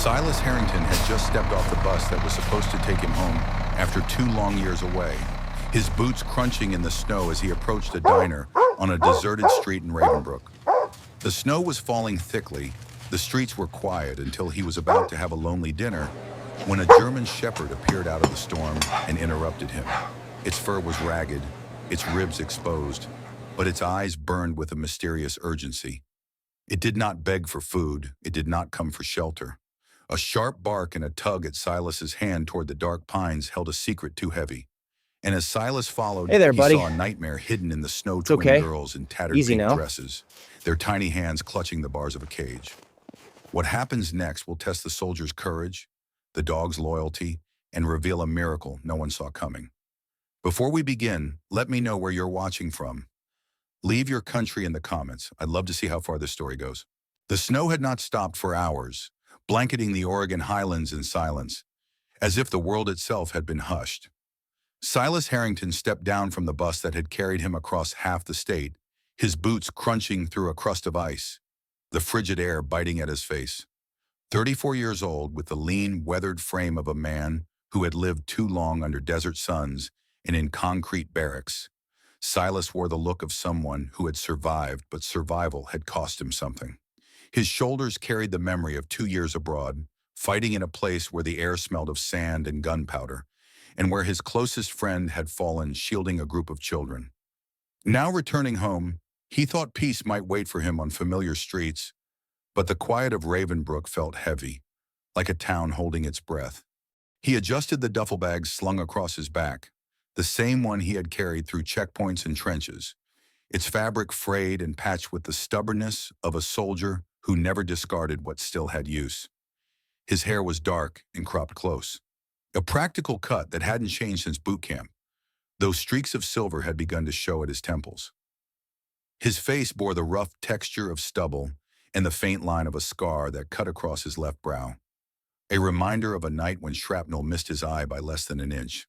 Silas Harrington had just stepped off the bus that was supposed to take him home after 2 long years away, his boots crunching in the snow as he approached a diner on a deserted street in Ravenbrook. The snow was falling thickly, the streets were quiet until he was about to have a lonely dinner when a German shepherd appeared out of the storm and interrupted him. Its fur was ragged, its ribs exposed, but its eyes burned with a mysterious urgency. It did not beg for food, it did not come for shelter. A sharp bark and a tug at Silas's hand toward the dark pines held a secret too heavy. And as Silas followed, Hey there, he buddy. saw a nightmare hidden in the snow It's twin okay. girls in tattered Easy pink now. dresses, their tiny hands clutching the bars of a cage. What happens next will test the soldier's courage, the dog's loyalty, and reveal a miracle no one saw coming. Before we begin, let me know where you're watching from. Leave your country in the comments. I'd love to see how far this story goes. The snow had not stopped for hours, blanketing the Oregon highlands in silence, as if the world itself had been hushed. Silas Harrington stepped down from the bus that had carried him across half the state, his boots crunching through a crust of ice, the frigid air biting at his face. 34 years old, with the lean, weathered frame of a man who had lived too long under desert suns and in concrete barracks, Silas wore the look of someone who had survived, but survival had cost him something. His shoulders carried the memory of 2 years abroad, fighting in a place where the air smelled of sand and gunpowder, and where his closest friend had fallen shielding a group of children. Now returning home, he thought peace might wait for him on familiar streets, but the quiet of Ravenbrook felt heavy, like a town holding its breath. He adjusted the duffel bag slung across his back, the same one he had carried through checkpoints and trenches, its fabric frayed and patched with the stubbornness of a soldier who never discarded what still had use. His hair was dark and cropped close, a practical cut that hadn't changed since boot camp, though streaks of silver had begun to show at his temples. His face bore the rough texture of stubble and the faint line of a scar that cut across his left brow, a reminder of a night when shrapnel missed his eye by less than an inch.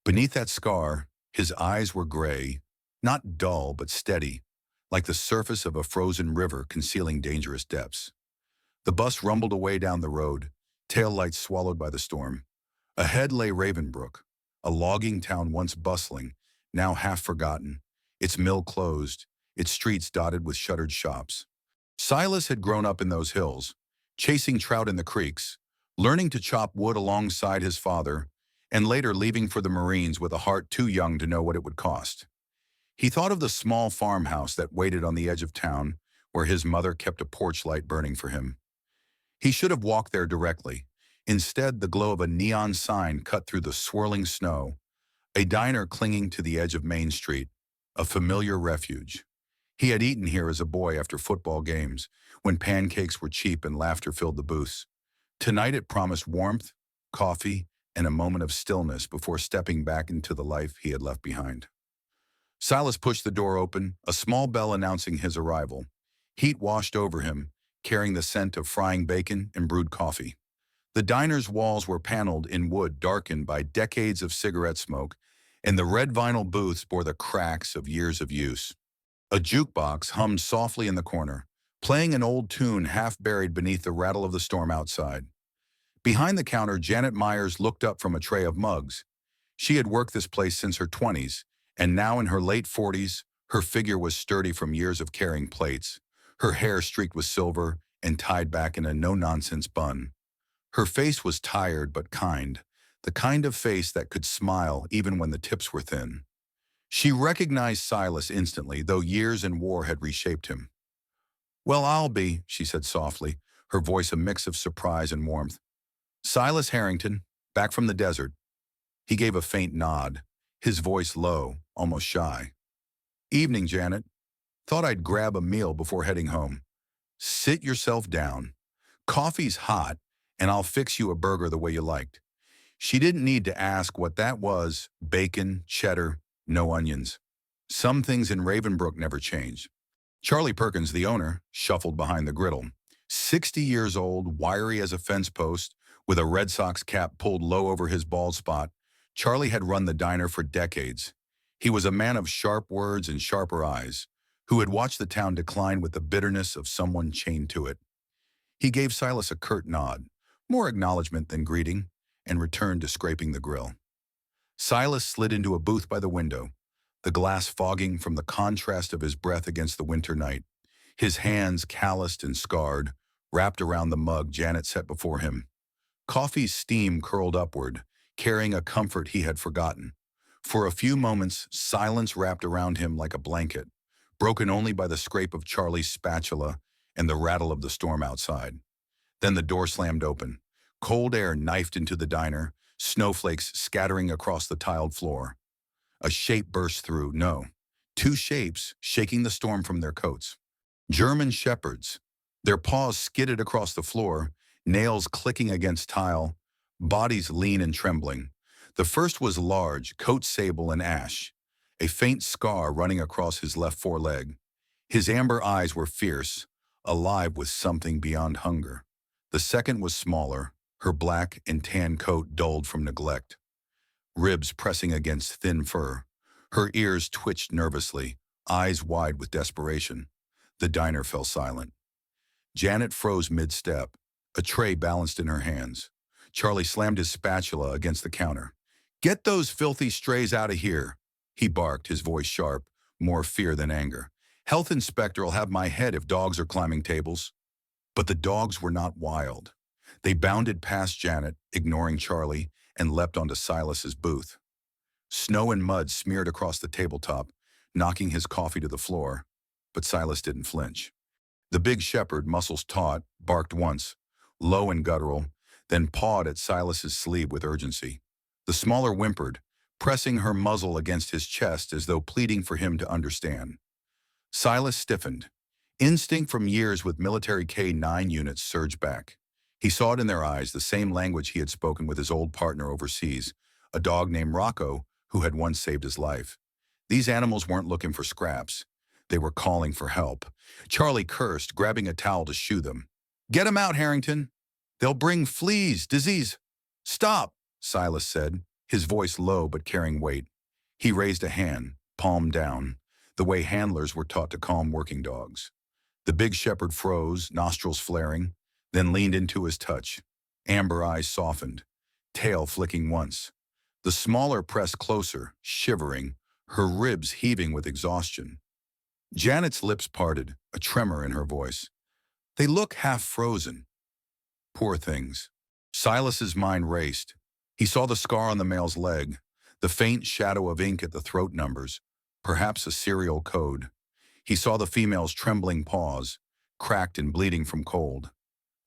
Beneath that scar, his eyes were gray, not dull but steady, like the surface of a frozen river concealing dangerous depths. The bus rumbled away down the road, taillights swallowed by the storm. Ahead lay Ravenbrook, a logging town once bustling, now half forgotten, its mill closed, its streets dotted with shuttered shops. Silas had grown up in those hills, chasing trout in the creeks, learning to chop wood alongside his father, and later leaving for the Marines with a heart too young to know what it would cost. He thought of the small farmhouse that waited on the edge of town, where his mother kept a porch light burning for him. He should have walked there directly. Instead, the glow of a neon sign cut through the swirling snow, a diner clinging to the edge of Main Street, a familiar refuge. He had eaten here as a boy after football games, when pancakes were cheap and laughter filled the booths. Tonight it promised warmth, coffee, and a moment of stillness before stepping back into the life he had left behind. Silas pushed the door open, a small bell announcing his arrival. Heat washed over him, carrying the scent of frying bacon and brewed coffee. The diner's walls were paneled in wood darkened by decades of cigarette smoke, and the red vinyl booths bore the cracks of years of use. A jukebox hummed softly in the corner, playing an old tune half buried beneath the rattle of the storm outside. Behind the counter, Janet Myers looked up from a tray of mugs. She had worked this place since her 20s, and now in her late 40s, her figure was sturdy from years of carrying plates, her hair streaked with silver and tied back in a no-nonsense bun. Her face was tired but kind, the kind of face that could smile even when the tips were thin. She recognized Silas instantly, though years and war had reshaped him. "Well, I'll be," she said softly, her voice a mix of surprise and warmth. "Silas Harrington, back from the desert." He gave a faint nod, his voice low, almost shy. "Evening, Janet. Thought I'd grab a meal before heading home." "Sit yourself down. Coffee's hot, and I'll fix you a burger the way you liked." She didn't need to ask what that was: bacon, cheddar, no onions. Some things in Ravenbrook never changed. Charlie Perkins, the owner, shuffled behind the griddle. 60 years old, wiry as a fence post, with a Red Sox cap pulled low over his bald spot, Charlie had run the diner for decades. He was a man of sharp words and sharper eyes, who had watched the town decline with the bitterness of someone chained to it. He gave Silas a curt nod, more acknowledgement than greeting, and returned to scraping the grill. Silas slid into a booth by the window, the glass fogging from the contrast of his breath against the winter night. His hands, calloused and scarred, wrapped around the mug Janet set before him. Coffee's steam curled upward, carrying a comfort he had forgotten. For a few moments, silence wrapped around him like a blanket, broken only by the scrape of Charlie's spatula and the rattle of the storm outside. Then the door slammed open. Cold air knifed into the diner, snowflakes scattering across the tiled floor. A shape burst through, no, two shapes shaking the storm from their coats. German shepherds. Their paws skidded across the floor, nails clicking against tile, bodies lean and trembling. The first was large, coat sable and ash, a faint scar running across his left foreleg. His amber eyes were fierce, alive with something beyond hunger. The second was smaller, her black and tan coat dulled from neglect, ribs pressing against thin fur. Her ears twitched nervously, eyes wide with desperation. The diner fell silent. Janet froze mid-step, a tray balanced in her hands. Charlie slammed his spatula against the counter. "Get those filthy strays out of here," he barked, his voice sharp, more fear than anger. "Health inspector'll have my head if dogs are climbing tables." But the dogs were not wild. They bounded past Janet, ignoring Charlie, and leapt onto Silas's booth. Snow and mud smeared across the tabletop, knocking his coffee to the floor. But Silas didn't flinch. The big shepherd, muscles taut, barked once, low and guttural, then pawed at Silas's sleeve with urgency. The smaller whimpered, pressing her muzzle against his chest as though pleading for him to understand. Silas stiffened. Instinct from years with military K-9 units surged back. He saw it in their eyes, the same language he had spoken with his old partner overseas, a dog named Rocco who had once saved his life. These animals weren't looking for scraps. They were calling for help. Charlie cursed, grabbing a towel to shoo them. "Get 'em out, Harrington. They'll bring fleas, disease." "Stop," Silas said, his voice low but carrying weight. He raised a hand, palm down, the way handlers were taught to calm working dogs. The big shepherd froze, nostrils flaring, then leaned into his touch. Amber eyes softened, tail flicking once. The smaller pressed closer, shivering, her ribs heaving with exhaustion. Janet's lips parted, a tremor in her voice. "They look half frozen." Poor things. Silas's mind raced. He saw the scar on the male's leg, the faint shadow of ink at the throat numbers, perhaps a serial code. He saw the female's trembling paws, cracked and bleeding from cold.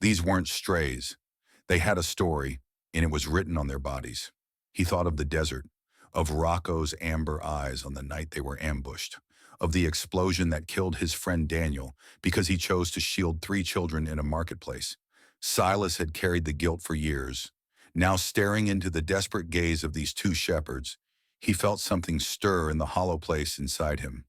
These weren't strays. They had a story, and it was written on their bodies. He thought of the desert, of Rocco's amber eyes on the night they were ambushed, of the explosion that killed his friend Daniel because he chose to shield 3 children in a marketplace. Silas had carried the guilt for years. Now staring into the desperate gaze of these 2 shepherds, he felt something stir in the hollow place inside him.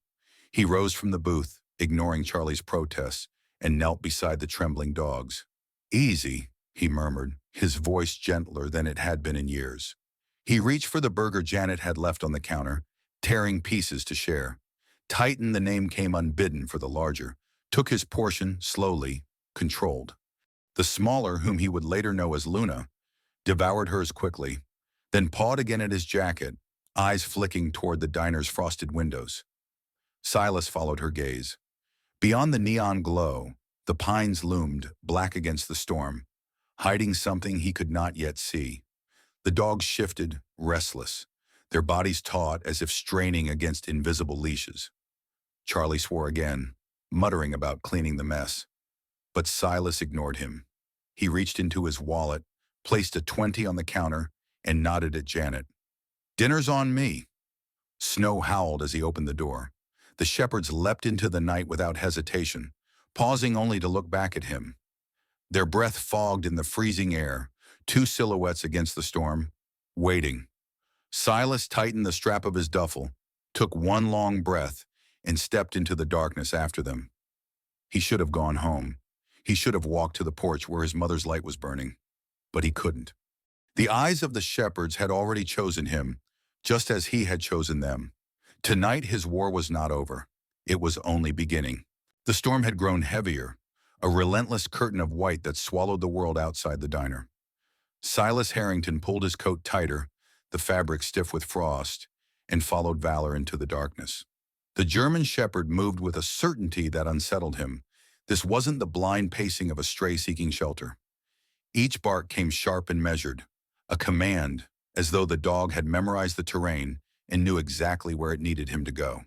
He rose from the booth, ignoring Charlie's protests, and knelt beside the trembling dogs. "Easy," he murmured, his voice gentler than it had been in years. He reached for the burger Janet had left on the counter, tearing pieces to share. Titan, the name came unbidden for the larger, took his portion slowly, controlled. The smaller, whom he would later know as Luna, devoured hers quickly, then pawed again at his jacket, eyes flicking toward the diner's frosted windows. Silas followed her gaze. Beyond the neon glow, the pines loomed, black against the storm, hiding something he could not yet see. The dogs shifted, restless, their bodies taut as if straining against invisible leashes. Charlie swore again, muttering about cleaning the mess. But Silas ignored him. He reached into his wallet, placed a 20 on the counter, and nodded at Janet. "Dinner's on me." Snow howled as he opened the door. The shepherds leapt into the night without hesitation, pausing only to look back at him. Their breath fogged in the freezing air, 2 silhouettes against the storm, waiting. Silas tightened the strap of his duffel, took one long breath, and stepped into the darkness after them. He should have gone home. He should have walked to the porch where his mother's light was burning. But he couldn't. The eyes of the shepherds had already chosen him, just as he had chosen them. Tonight his war was not over. It was only beginning. The storm had grown heavier, a relentless curtain of white that swallowed the world outside the diner. Silas Harrington pulled his coat tighter, the fabric stiff with frost, and followed Valor into the darkness. The German shepherd moved with a certainty that unsettled him. This wasn't the blind pacing of a stray seeking shelter. Each bark came sharp and measured, a command, as though the dog had memorized the terrain and knew exactly where it needed him to go.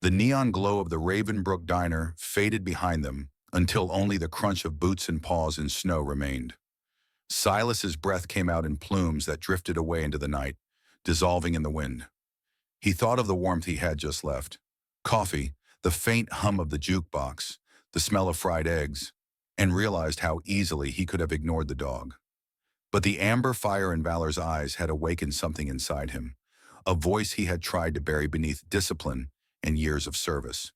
The neon glow of the Ravenbrook diner faded behind them until only the crunch of boots and paws in snow remained. Silas's breath came out in plumes that drifted away into the night, dissolving in the wind. He thought of the warmth he had just left. Coffee, the faint hum of the jukebox, the smell of fried eggs, and realized how easily he could have ignored the dog. But the amber fire in Valor's eyes had awakened something inside him, a voice he had tried to bury beneath discipline and years of service.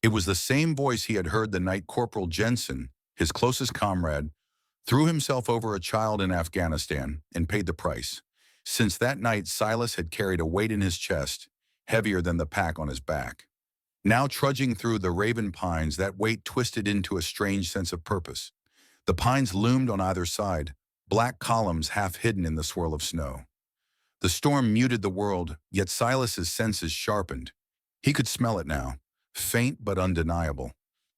It was the same voice he had heard the night Corporal Jensen, his closest comrade, threw himself over a child in Afghanistan and paid the price. Since that night, Silas had carried a weight in his chest, heavier than the pack on his back. Now trudging through the Raven Pines, that weight twisted into a strange sense of purpose. The pines loomed on either side, black columns half hidden in the swirl of snow. The storm muted the world, yet Silas's senses sharpened. He could smell it now, faint but undeniable.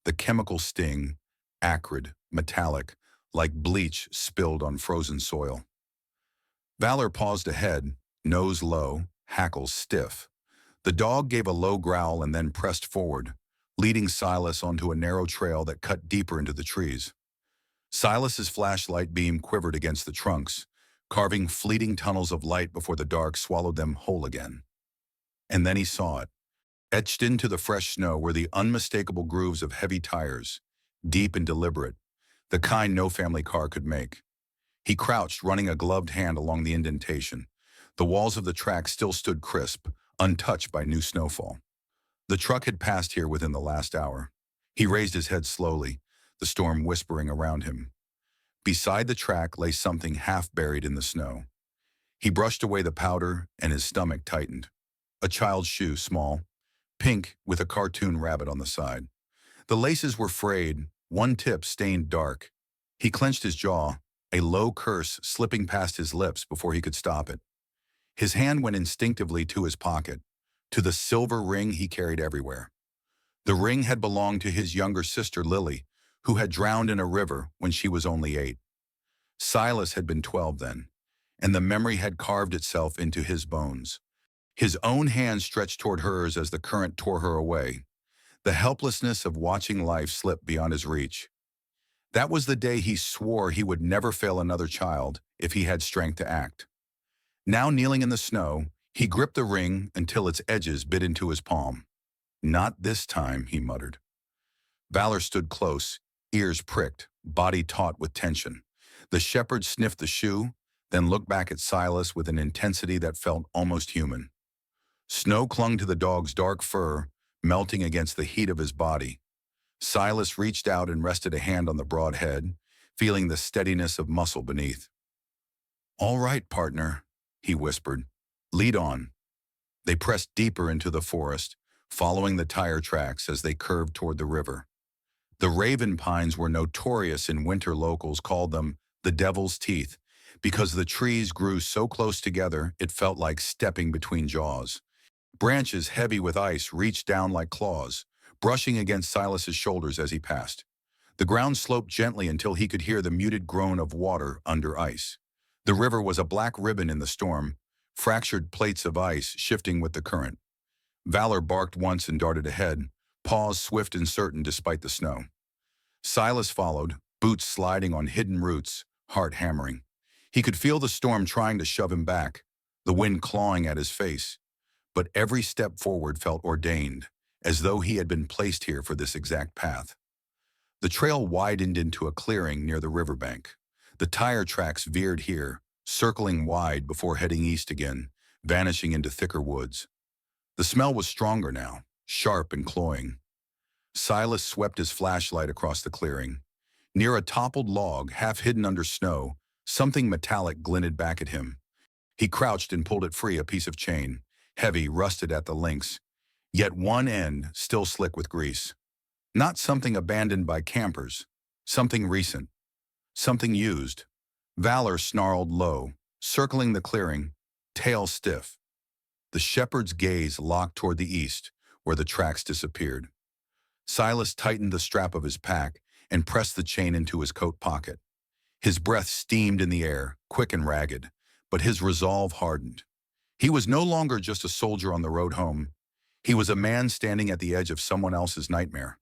The chemical sting, acrid, metallic, like bleach spilled on frozen soil. Valor paused ahead, nose low, hackles stiff. The dog gave a low growl and then pressed forward, leading Silas onto a narrow trail that cut deeper into the trees. Silas's flashlight beam quivered against the trunks, carving fleeting tunnels of light before the dark swallowed them whole again. And then he saw it. Etched into the fresh snow were the unmistakable grooves of heavy tires, deep and deliberate, the kind no family car could make. He crouched, running a gloved hand along the indentation. The walls of the track still stood crisp, untouched by new snowfall. The truck had passed here within the last hour. He raised his head slowly, the storm whispering around him. Beside the track lay something half buried in the snow. He brushed away the powder, and his stomach tightened. A child's shoe, small, pink, with a cartoon rabbit on the side. The laces were frayed, one tip stained dark. He clenched his jaw, a low curse slipping past his lips before he could stop it. His hand went instinctively to his pocket, to the silver ring he carried everywhere. The ring had belonged to his younger sister Lily, who had drowned in a river when she was only 8. Silas had been 12 then, and the memory had carved itself into his bones. His own hand stretched toward hers as the current tore her away, the helplessness of watching life slip beyond his reach. That was the day he swore he would never fail another child if he had strength to act. Now kneeling in the snow, he gripped the ring until its edges bit into his palm. "Not this time," he muttered. Valor stood close, ears pricked, body taut with tension. The shepherd sniffed the shoe, then looked back at Silas with an intensity that felt almost human. Snow clung to the dog's dark fur, melting against the heat of his body. Silas reached out and rested a hand on the broad head, feeling the steadiness of muscle beneath. "All right, partner," he whispered. "Lead on." They pressed deeper into the forest, following the tire tracks as they curved toward the river. The Raven Pines were notorious, and winter locals called them the Devil's Teeth, because the trees grew so close together it felt like stepping between jaws. Branches heavy with ice reached down like claws, brushing against Silas's shoulders as he passed. The ground sloped gently until he could hear the muted groan of water under ice. The river was a black ribbon in the storm, fractured plates of ice shifting with the current. Valor barked once and darted ahead, paws swift and certain despite the snow. Silas followed, boots sliding on hidden roots, heart hammering. He could feel the storm trying to shove him back, the wind clawing at his face. But every step forward felt ordained, as though he had been placed here for this exact path. The trail widened into a clearing near the riverbank. The tire tracks veered here, circling wide before heading east again, vanishing into thicker woods. The smell was stronger now, sharp and cloying. Silas swept his flashlight across the clearing. Near a toppled log, half hidden under snow, something metallic glinted back at him. He crouched and pulled it free, a piece of chain, heavy, rusted at the links, yet one end still slick with grease. Not something abandoned by campers, something recent, something used. Valor snarled low, circling the clearing, tail stiff. The shepherd's gaze locked toward the east, where the tracks disappeared. Silas tightened the strap of his pack and pressed the chain into his coat pocket. His breath steamed in the air, quick and ragged, but his resolve hardened. He was no longer just a soldier on the road home. He was a man standing at the edge of someone else's nightmare.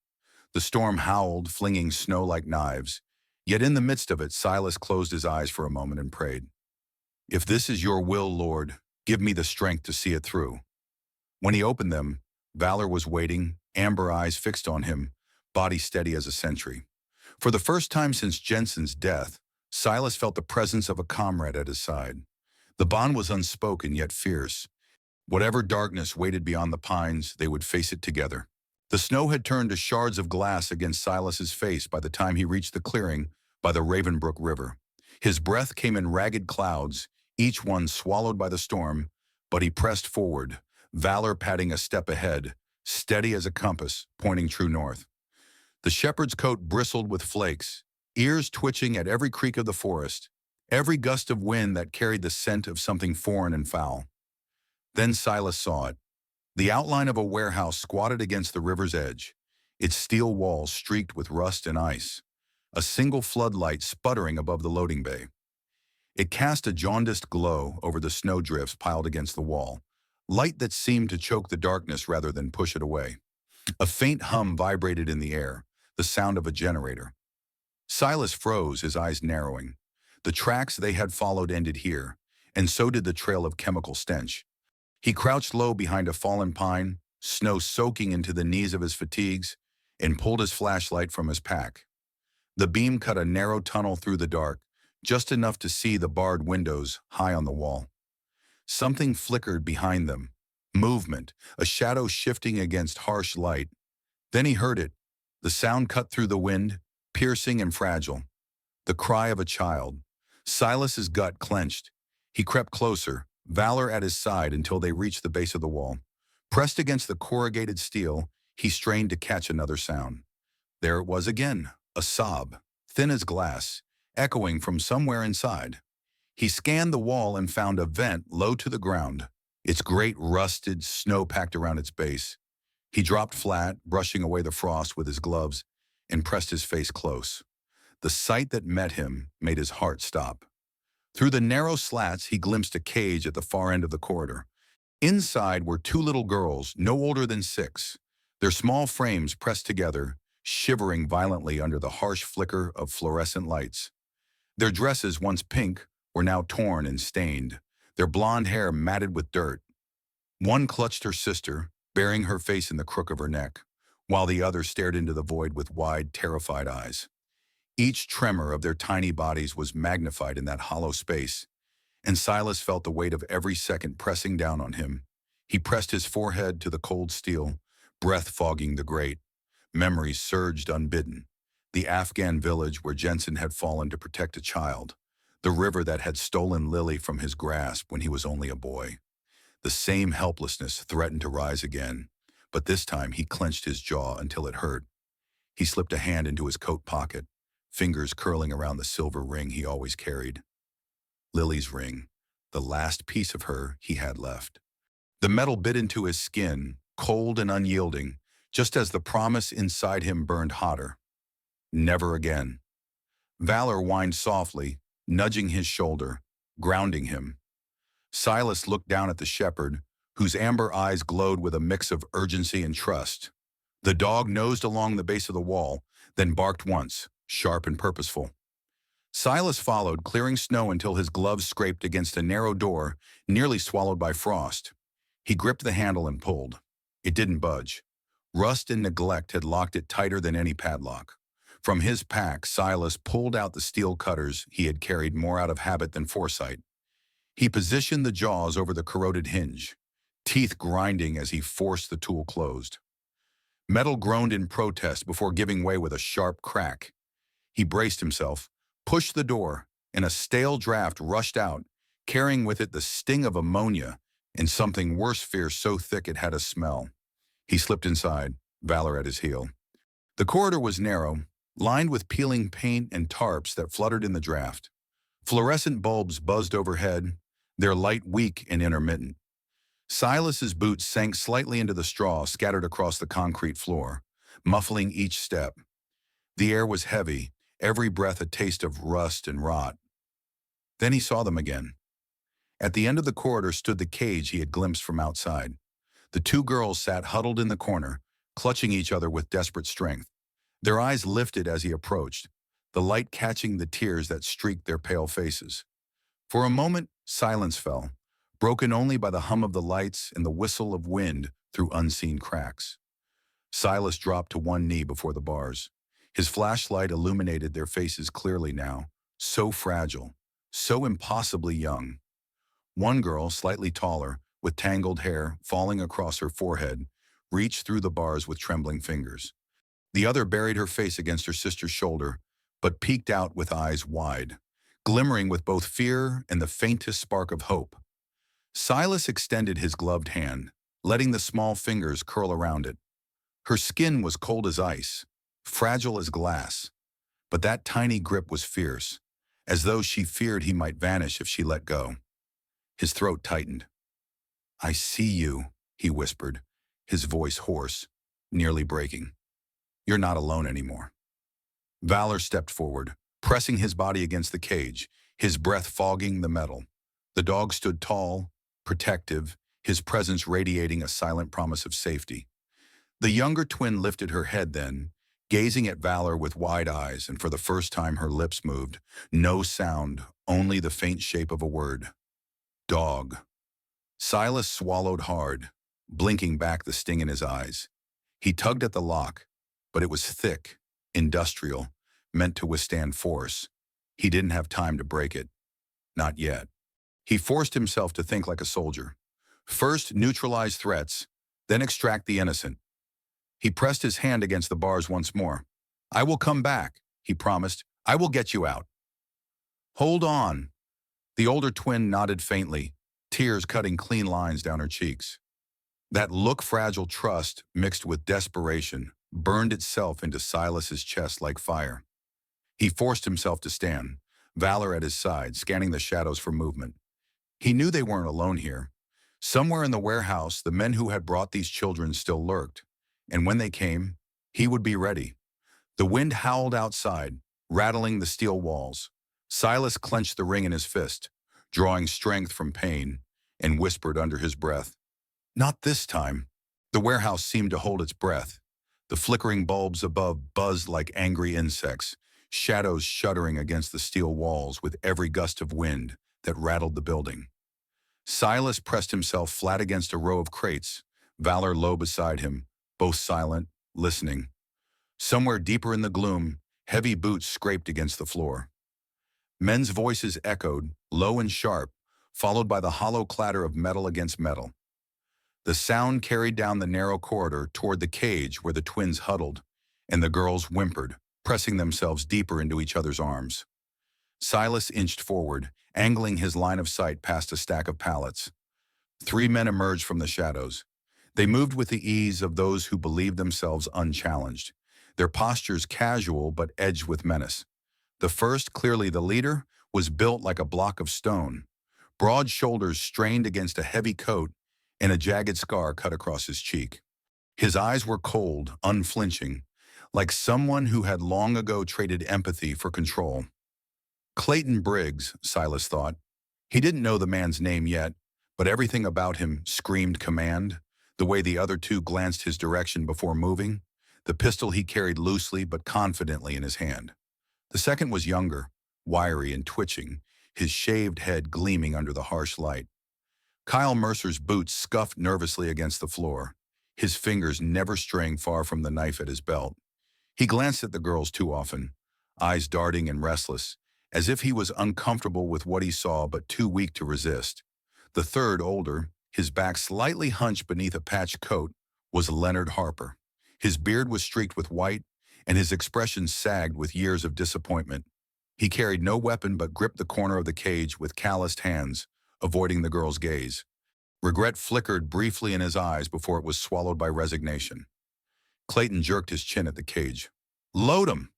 The storm howled, flinging snow like knives. Yet in the midst of it, Silas closed his eyes for a moment and prayed. If this is your will, Lord, give me the strength to see it through. When he opened them, Valor was waiting, amber eyes fixed on him, body steady as a sentry. For the first time since Jensen's death, Silas felt the presence of a comrade at his side. The bond was unspoken yet fierce. Whatever darkness waited beyond the pines, they would face it together. The snow had turned to shards of glass against Silas's face by the time he reached the clearing by the Ravenbrook River. His breath came in ragged clouds, each one swallowed by the storm, but he pressed forward, Valor padding a step ahead, steady as a compass, pointing true north. The shepherd's coat bristled with flakes, ears twitching at every creak of the forest, every gust of wind that carried the scent of something foreign and foul. Then Silas saw it. The outline of a warehouse squatted against the river's edge, its steel walls streaked with rust and ice, a single floodlight sputtering above the loading bay. It cast a jaundiced glow over the snowdrifts piled against the wall, light that seemed to choke the darkness rather than push it away. A faint hum vibrated in the air, the sound of a generator. Silas froze, his eyes narrowing. The tracks they had followed ended here, and so did the trail of chemical stench. He crouched low behind a fallen pine, snow soaking into the knees of his fatigues, and pulled his flashlight from his pack. The beam cut a narrow tunnel through the dark, just enough to see the barred windows high on the wall. Something flickered behind them. Movement, a shadow shifting against harsh light. Then he heard it. The sound cut through the wind, piercing and fragile. The cry of a child. Silas's gut clenched. He crept closer, Valor at his side until they reached the base of the wall. Pressed against the corrugated steel, he strained to catch another sound. There it was again, a sob, thin as glass, echoing from somewhere inside. He scanned the wall and found a vent low to the ground, its grate rusted, snow packed around its base. He dropped flat, brushing away the frost with his gloves, and pressed his face close. The sight that met him made his heart stop. Through the narrow slats, he glimpsed a cage at the far end of the corridor. Inside were two little girls, no older than 6, their small frames pressed together, shivering violently under the harsh flicker of fluorescent lights. Their dresses, once pink, were now torn and stained, their blonde hair matted with dirt. One clutched her sister, burying her face in the crook of her neck, while the other stared into the void with wide, terrified eyes. Each tremor of their tiny bodies was magnified in that hollow space, and Silas felt the weight of every second pressing down on him. He pressed his forehead to the cold steel, breath fogging the grate. Memories surged unbidden. The Afghan village where Jensen had fallen to protect a child. The river that had stolen Lily from his grasp when he was only a boy. The same helplessness threatened to rise again, but this time he clenched his jaw until it hurt. He slipped a hand into his coat pocket, fingers curling around the silver ring he always carried. Lily's ring, the last piece of her he had left. The metal bit into his skin, cold and unyielding, just as the promise inside him burned hotter. Never again. Valor whined softly, nudging his shoulder, grounding him. Silas looked down at the shepherd, whose amber eyes glowed with a mix of urgency and trust. The dog nosed along the base of the wall, then barked once, sharp and purposeful. Silas followed, clearing snow until his gloves scraped against a narrow door, nearly swallowed by frost. He gripped the handle and pulled. It didn't budge. Rust and neglect had locked it tighter than any padlock. From his pack, Silas pulled out the steel cutters he had carried more out of habit than foresight. He positioned the jaws over the corroded hinge, teeth grinding as he forced the tool closed. Metal groaned in protest before giving way with a sharp crack. He braced himself, pushed the door, and a stale draft rushed out, carrying with it the sting of ammonia and something worse fear so thick it had a smell. He slipped inside, Valor at his heel. The corridor was narrow, lined with peeling paint and tarps that fluttered in the draft. Fluorescent bulbs buzzed overhead, their light weak and intermittent. Silas's boots sank slightly into the straw scattered across the concrete floor, muffling each step. The air was heavy, every breath a taste of rust and rot. Then he saw them again. At the end of the corridor stood the cage he had glimpsed from outside. The two girls sat huddled in the corner, clutching each other with desperate strength. Their eyes lifted as he approached, the light catching the tears that streaked their pale faces. For a moment, silence fell, broken only by the hum of the lights and the whistle of wind through unseen cracks. Silas dropped to one knee before the bars. His flashlight illuminated their faces clearly now, so fragile, so impossibly young. One girl, slightly taller, with tangled hair falling across her forehead, reached through the bars with trembling fingers. The other buried her face against her sister's shoulder, but peeked out with eyes wide, glimmering with both fear and the faintest spark of hope. Silas extended his gloved hand, letting the small fingers curl around it. Her skin was cold as ice, fragile as glass, but that tiny grip was fierce, as though she feared he might vanish if she let go. His throat tightened. "I see you," he whispered, his voice hoarse, nearly breaking. "You're not alone anymore." Valor stepped forward, pressing his body against the cage, his breath fogging the metal. The dog stood tall, protective, his presence radiating a silent promise of safety. The younger twin lifted her head then, gazing at Valor with wide eyes, and for the first time her lips moved. No sound, only the faint shape of a word. Dog. Silas swallowed hard, blinking back the sting in his eyes. He tugged at the lock, but it was thick, industrial, meant to withstand force. He didn't have time to break it. Not yet. He forced himself to think like a soldier. First, neutralize threats, then extract the innocent. He pressed his hand against the bars once more. "I will come back," he promised. "I will get you out." "Hold on." The older twin nodded faintly, tears cutting clean lines down her cheeks. That look-fragile trust, mixed with desperation, burned itself into Silas's chest like fire. He forced himself to stand, Valor at his side, scanning the shadows for movement. He knew they weren't alone here. Somewhere in the warehouse, the men who had brought these children still lurked, and when they came, he would be ready. The wind howled outside, rattling the steel walls. Silas clenched the ring in his fist, drawing strength from pain, and whispered under his breath, "Not this time." The warehouse seemed to hold its breath. The flickering bulbs above buzzed like angry insects, shadows shuddering against the steel walls with every gust of wind that rattled the building. Silas pressed himself flat against a row of crates, Valor low beside him, both silent, listening. Somewhere deeper in the gloom, heavy boots scraped against the floor. Men's voices echoed, low and sharp, followed by the hollow clatter of metal against metal. The sound carried down the narrow corridor toward the cage where the twins huddled, and the girls whimpered, pressing themselves deeper into each other's arms. Silas inched forward, angling his line of sight past a stack of pallets. Three men emerged from the shadows. They moved with the ease of those who believed themselves unchallenged, their postures casual but edged with menace. The first, clearly the leader, was built like a block of stone. Broad shoulders strained against a heavy coat, and a jagged scar cut across his cheek. His eyes were cold, unflinching, like someone who had long ago traded empathy for control. Clayton Briggs, Silas thought. He didn't know the man's name yet, but everything about him screamed command, the way the other two glanced his direction before moving, the pistol he carried loosely but confidently in his hand. The second was younger, wiry and twitching, his shaved head gleaming under the harsh light. Kyle Mercer's boots scuffed nervously against the floor, his fingers never straying far from the knife at his belt. He glanced at the girls too often, eyes darting and restless, as if he was uncomfortable with what he saw but too weak to resist. The third, older, his back slightly hunched beneath a patched coat, was Leonard Harper. His beard was streaked with white, and his expression sagged with years of disappointment. He carried no weapon but gripped the corner of the cage with calloused hands, avoiding the girl's gaze. Regret flickered briefly in his eyes before it was swallowed by resignation. Clayton jerked his chin at the cage. "Load 'em!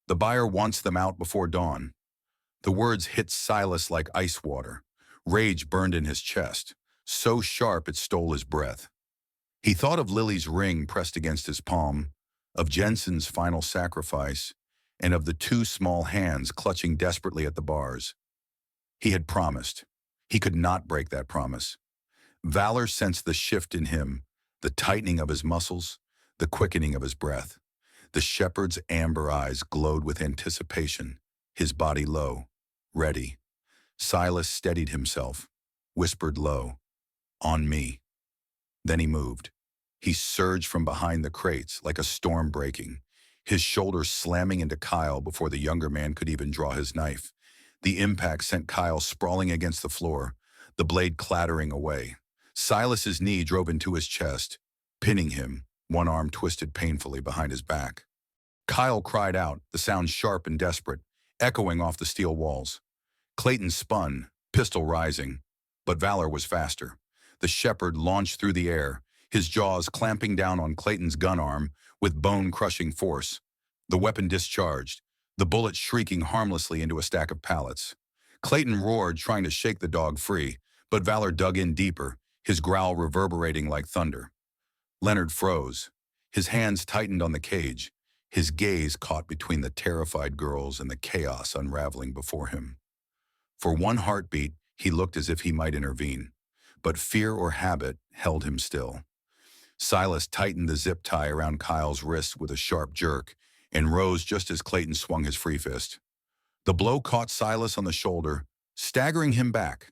The buyer wants them out before dawn." The words hit Silas like ice water. Rage burned in his chest, so sharp it stole his breath. He thought of Lily's ring pressed against his palm, of Jensen's final sacrifice, and of the two small hands clutching desperately at the bars. He had promised. He could not break that promise. Valor sensed the shift in him, the tightening of his muscles, the quickening of his breath. The shepherd's amber eyes glowed with anticipation, his body low, ready. Silas steadied himself, whispered low, "On me." Then he moved. He surged from behind the crates like a storm breaking, his shoulders slamming into Kyle before the younger man could even draw his knife. The impact sent Kyle sprawling against the floor, the blade clattering away. Silas's knee drove into his chest, pinning him, one arm twisted painfully behind his back. Kyle cried out, the sound sharp and desperate, echoing off the steel walls. Clayton spun, pistol rising, but Valor was faster. The shepherd launched through the air, his jaws clamping down on Clayton's gun arm with bone-crushing force. The weapon discharged, the bullet shrieking harmlessly into a stack of pallets. Clayton roared, trying to shake the dog free, but Valor dug in deeper, his growl reverberating like thunder. Leonard froze. His hands tightened on the cage, his gaze caught between the terrified girls and the chaos unraveling before him. For one heartbeat, he looked as if he might intervene, but fear or habit held him still. Silas tightened the zip tie around Kyle's wrist with a sharp jerk and rose just as Clayton swung his free fist. The blow caught Silas on the shoulder, staggering him back.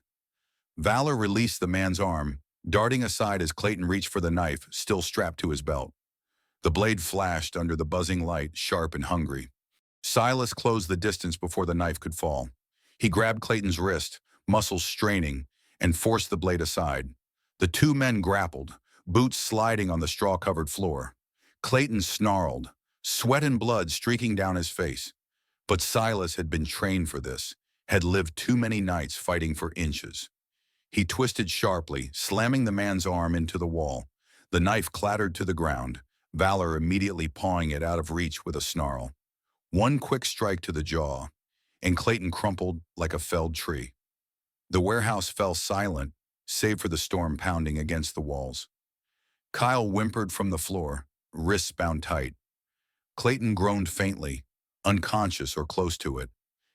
Valor released the man's arm, darting aside as Clayton reached for the knife, still strapped to his belt. The blade flashed under the buzzing light, sharp and hungry. Silas closed the distance before the knife could fall. He grabbed Clayton's wrist, muscles straining, and forced the blade aside. The two men grappled, boots sliding on the straw-covered floor. Clayton snarled, sweat and blood streaking down his face. But Silas had been trained for this, had lived too many nights fighting for inches. He twisted sharply, slamming the man's arm into the wall. The knife clattered to the ground, Valor immediately pawing it out of reach with a snarl. One quick strike to the jaw, and Clayton crumpled like a felled tree. The warehouse fell silent, save for the storm pounding against the walls. Kyle whimpered from the floor, wrists bound tight. Clayton groaned faintly, unconscious or close to it,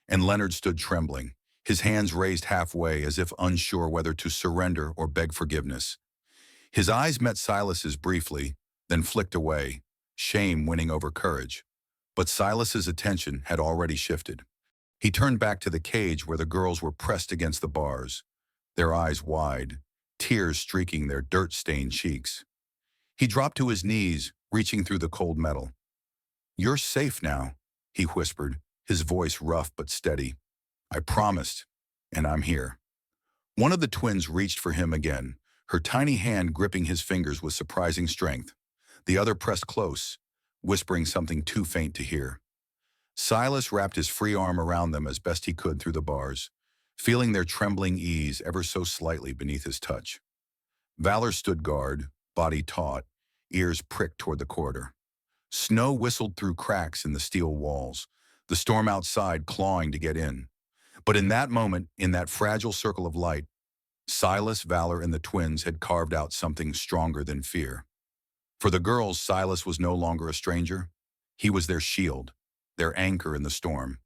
and Leonard stood trembling, his hands raised halfway as if unsure whether to surrender or beg forgiveness. His eyes met Silas's briefly, then flicked away, shame winning over courage. But Silas's attention had already shifted. He turned back to the cage where the girls were pressed against the bars, their eyes wide, tears streaking their dirt-stained cheeks. He dropped to his knees, reaching through the cold metal. "You're safe now," he whispered, his voice rough but steady. "I promised, and I'm here." One of the twins reached for him again, her tiny hand gripping his fingers with surprising strength. The other pressed close, whispering something too faint to hear. Silas wrapped his free arm around them as best he could through the bars, feeling their trembling ease ever so slightly beneath his touch. Valor stood guard, body taut, ears pricked toward the corridor. Snow whistled through cracks in the steel walls, the storm outside clawing to get in. But in that moment, in that fragile circle of light, Silas, Valor, and the twins had carved out something stronger than fear. For the girls, Silas was no longer a stranger. He was their shield, their anchor in the storm.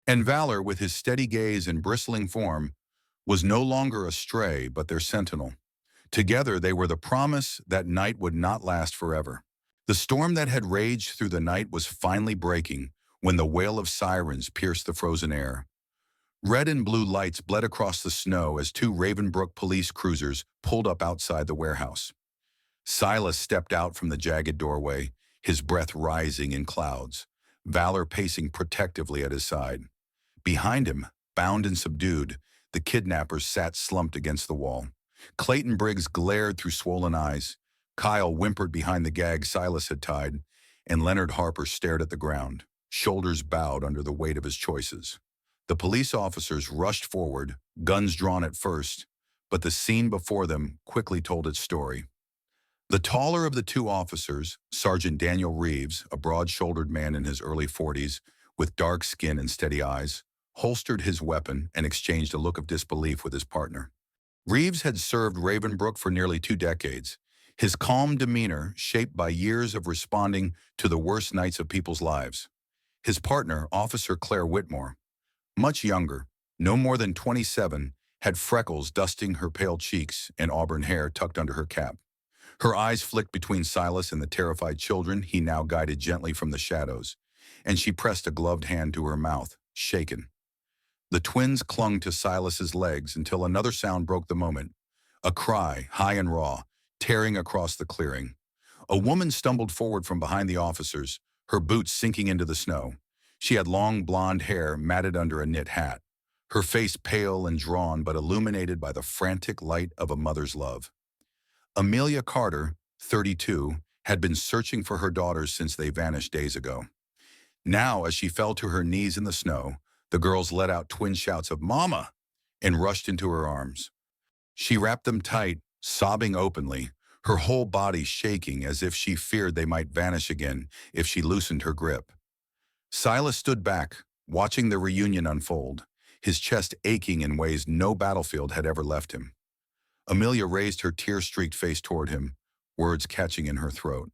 And Valor, with his steady gaze and bristling form, was no longer a stray, but their sentinel. Together, they were the promise that night would not last forever. The storm that had raged through the night was finally breaking when the wail of sirens pierced the frozen air. Red and blue lights bled across the snow as two Ravenbrook police cruisers pulled up outside the warehouse. Silas stepped out from the jagged doorway, his breath rising in clouds, Valor pacing protectively at his side. Behind him, bound and subdued, the kidnappers sat slumped against the wall. Clayton Briggs glared through swollen eyes. Kyle whimpered behind the gag Silas had tied, and Leonard Harper stared at the ground, shoulders bowed under the weight of his choices. The police officers rushed forward, guns drawn at first, but the scene before them quickly told its story. The taller of the two officers, Sergeant Daniel Reeves, a broad-shouldered man in his early 40s, with dark skin and steady eyes, holstered his weapon, and exchanged a look of disbelief with his partner. Reeves had served Ravenbrook for nearly 2 decades, his calm demeanor shaped by years of responding to the worst nights of people's lives. His partner, Officer Claire Whitmore, much younger, no more than 27, had freckles dusting her pale cheeks and auburn hair tucked under her cap. Her eyes flicked between Silas and the terrified children he now guided gently from the shadows, and she pressed a gloved hand to her mouth, shaken. The twins clung to Silas's legs until another sound broke the moment, a cry, high and raw, tearing across the clearing. A woman stumbled forward from behind the officers, her boots sinking into the snow. She had long blonde hair matted under a knit hat, her face pale and drawn but illuminated by the frantic light of a mother's love. Amelia Carter, 32, had been searching for her daughters since they vanished days ago. Now, as she fell to her knees in the snow, the girls let out twin shouts of "Mama!" and rushed into her arms. She wrapped them tight, sobbing openly, her whole body shaking as if she feared they might vanish again if she loosened her grip. Silas stood back, watching the reunion unfold, his chest aching in ways no battlefield had ever left him. Amelia raised her tear-streaked face toward him, words catching in her throat.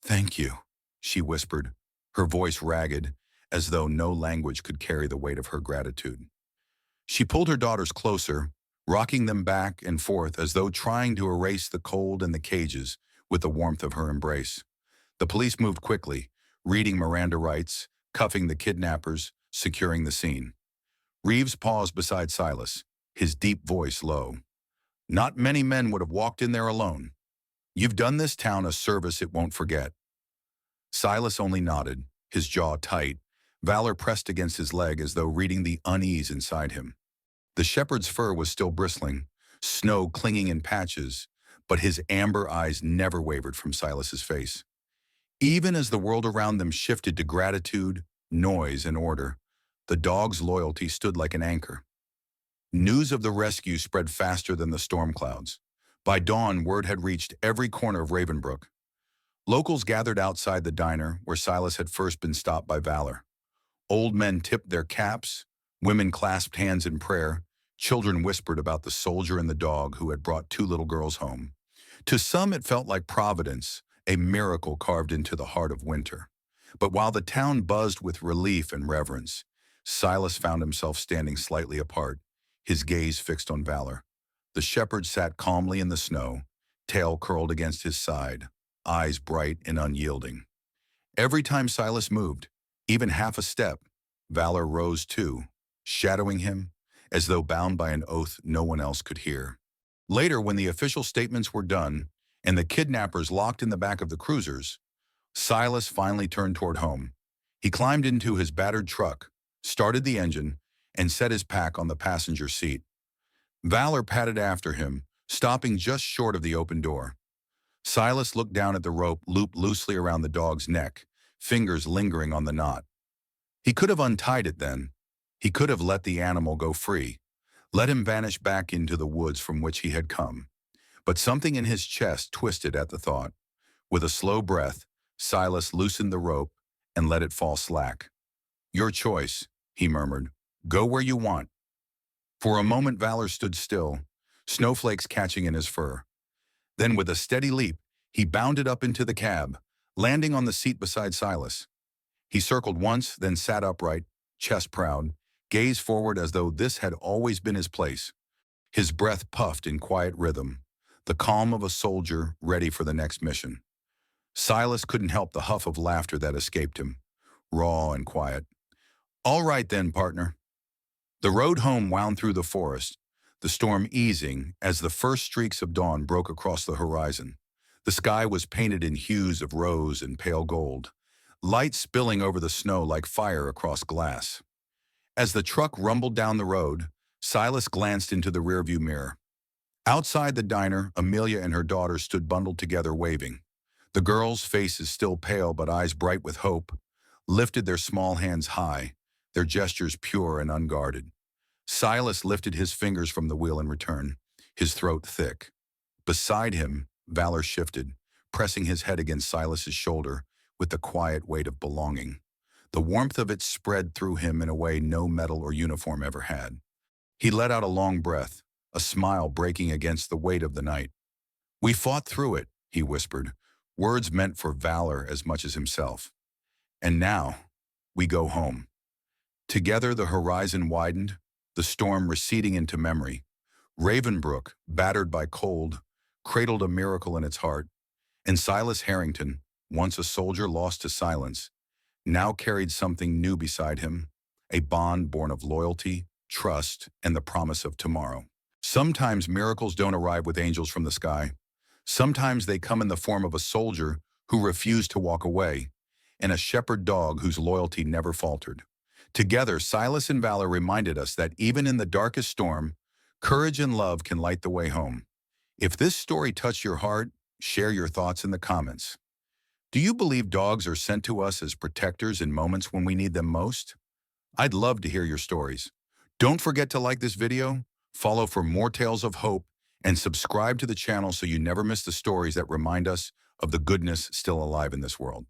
"Thank you," she whispered, her voice ragged, as though no language could carry the weight of her gratitude. She pulled her daughters closer, rocking them back and forth as though trying to erase the cold and the cages with the warmth of her embrace. The police moved quickly, reading Miranda rights, cuffing the kidnappers, securing the scene. Reeves paused beside Silas, his deep voice low. "Not many men would have walked in there alone. You've done this town a service it won't forget." Silas only nodded, his jaw tight, valor pressed against his leg as though reading the unease inside him. The shepherd's fur was still bristling, snow clinging in patches, but his amber eyes never wavered from Silas's face. Even as the world around them shifted to gratitude, noise, and order, the dog's loyalty stood like an anchor. News of the rescue spread faster than the storm clouds. By dawn, word had reached every corner of Ravenbrook. Locals gathered outside the diner where Silas had first been stopped by Valor. Old men tipped their caps, women clasped hands in prayer, children whispered about the soldier and the dog who had brought 2 little girls home. To some it felt like Providence, a miracle carved into the heart of winter. But while the town buzzed with relief and reverence, Silas found himself standing slightly apart, his gaze fixed on Valor. The shepherd sat calmly in the snow, tail curled against his side, eyes bright and unyielding. Every time Silas moved, even half a step, Valor rose too, shadowing him, as though bound by an oath no one else could hear. Later, when the official statements were done and the kidnappers locked in the back of the cruisers, Silas finally turned toward home. He climbed into his battered truck, started the engine, and set his pack on the passenger seat. Valor padded after him, stopping just short of the open door. Silas looked down at the rope looped loosely around the dog's neck, fingers lingering on the knot. He could have untied it then. He could have let the animal go free, let him vanish back into the woods from which he had come. But something in his chest twisted at the thought. With a slow breath, Silas loosened the rope and let it fall slack. "Your choice," he murmured. "Go where you want." For a moment, Valor stood still, snowflakes catching in his fur. Then, with a steady leap, he bounded up into the cab, landing on the seat beside Silas. He circled once, then sat upright, chest proud, gaze forward as though this had always been his place. His breath puffed in quiet rhythm, the calm of a soldier ready for the next mission. Silas couldn't help the huff of laughter that escaped him, raw and quiet. "All right then, partner." The road home wound through the forest, the storm easing as the first streaks of dawn broke across the horizon. The sky was painted in hues of rose and pale gold, light spilling over the snow like fire across glass. As the truck rumbled down the road, Silas glanced into the rearview mirror. Outside the diner, Amelia and her daughter stood bundled together waving. The girls, faces still pale but eyes bright with hope, lifted their small hands high, their gestures pure and unguarded. Silas lifted his fingers from the wheel in return, his throat thick. Beside him, Valor shifted, pressing his head against Silas's shoulder with the quiet weight of belonging. The warmth of it spread through him in a way no medal or uniform ever had. He let out a long breath, a smile breaking against the weight of the night. "We fought through it," he whispered, words meant for valor as much as himself. "And now, we go home." Together the horizon widened, the storm receding into memory. Ravenbrook, battered by cold, cradled a miracle in its heart, and Silas Harrington, once a soldier lost to silence, now carried something new beside him, a bond born of loyalty, trust, and the promise of tomorrow. Sometimes miracles don't arrive with angels from the sky. Sometimes they come in the form of a soldier who refused to walk away, and a shepherd dog whose loyalty never faltered. Together, Silas and Valor reminded us that even in the darkest storm, courage and love can light the way home. If this story touched your heart, share your thoughts in the comments. Do you believe dogs are sent to us as protectors in moments when we need them most? I'd love to hear your stories. Don't forget to like this video, follow for more tales of hope, and subscribe to the channel so you never miss the stories that remind us of the goodness still alive in this world.